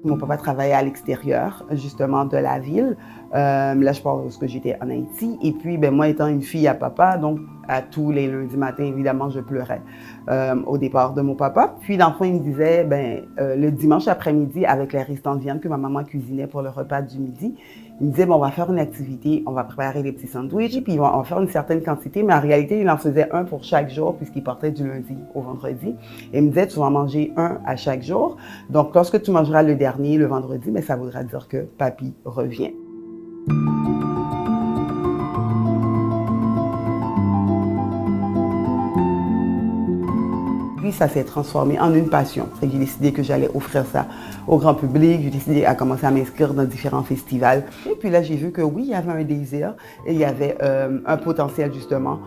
Mon papa travaillait à l'extérieur, justement, de la ville. Là, je pense que j'étais en Haïti. Et puis, moi, étant une fille à papa, donc à tous les lundis matins, évidemment, je pleurais au départ de mon papa. Puis, dans le fond, il me disait, le dimanche après-midi, avec les restants de viande que ma maman cuisinait pour le repas du midi, il me disait, on va faire une activité, on va préparer des petits sandwichs, puis on va faire une certaine quantité, mais en réalité, il en faisait un pour chaque jour, puisqu'il partait du lundi au vendredi. Et il me disait, tu vas en manger un à chaque jour. Donc, lorsque tu mangeras le dernier, le vendredi, ça voudra dire que papy revient. Puis ça s'est transformé en une passion. J'ai décidé que j'allais offrir ça au grand public. J'ai décidé à commencer à m'inscrire dans différents festivals. Et puis là, j'ai vu que oui, il y avait un désir et il y avait un potentiel justement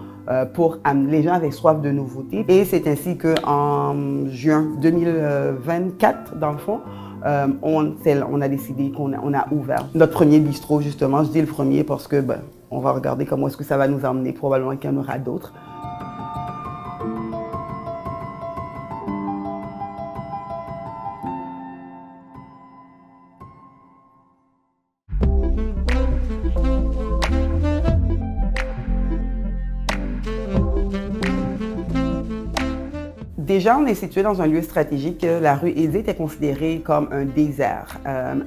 pour amener. Les gens avaient soif de nouveautés. Et c'est ainsi qu'en juin 2024, dans le fond, on a décidé qu'on a ouvert notre premier bistrot, justement. Je dis le premier parce que on va regarder comment est-ce que ça va nous emmener. Probablement qu'il y en aura d'autres. Déjà, on est situé dans un lieu stratégique. La rue Édith était considérée comme un désert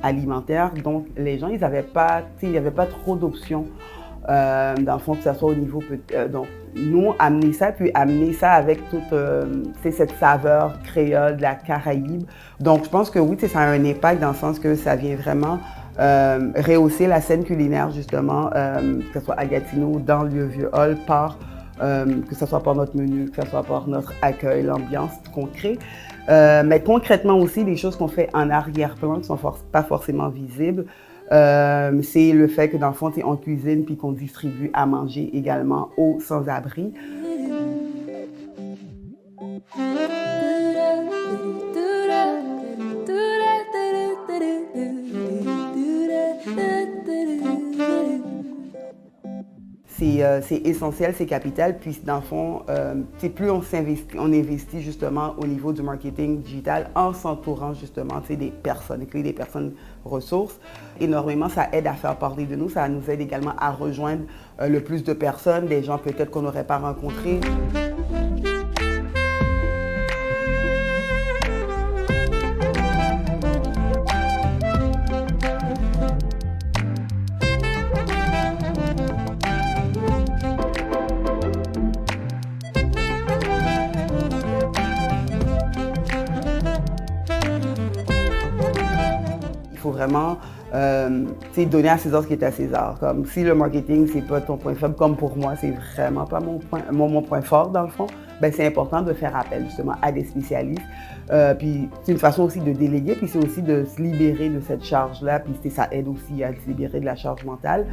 alimentaire. Donc, les gens, il n'y avait pas trop d'options, dans le fond, que ce soit au niveau... donc, nous, amener ça avec toute cette saveur créole de la Caraïbe. Donc, je pense que oui, ça a un impact dans le sens que ça vient vraiment rehausser la scène culinaire, justement, que ce soit à Gatineau, dans le vieux hall, que ce soit par notre menu, que ce soit par notre accueil, l'ambiance qu'on crée. Mais concrètement aussi, des choses qu'on fait en arrière-plan qui ne sont pas forcément visibles. C'est le fait que dans le fond, on cuisine puis qu'on distribue à manger également aux sans-abri. C'est essentiel, c'est capital. Puis dans le fond, plus on investit justement au niveau du marketing digital en s'entourant justement des personnes, créer des personnes ressources. Énormément, ça aide à faire parler de nous, ça nous aide également à rejoindre le plus de personnes, des gens peut-être qu'on n'aurait pas rencontrés. Il faut vraiment donner à César ce qui est à César. Comme si le marketing, c'est pas ton point faible, comme pour moi, c'est vraiment pas mon point fort dans le fond, c'est important de faire appel justement à des spécialistes. Puis c'est une façon aussi de déléguer, puis c'est aussi de se libérer de cette charge-là, puis ça aide aussi à se libérer de la charge mentale.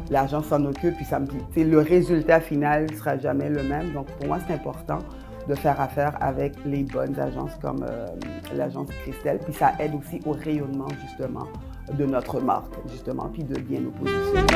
L'argent s'en occupe, puis le résultat final ne sera jamais le même. Donc pour moi, c'est important de faire affaire avec les bonnes agences comme l'agence Christelle. Puis ça aide aussi au rayonnement justement de notre marque, justement, puis de bien nous positionner.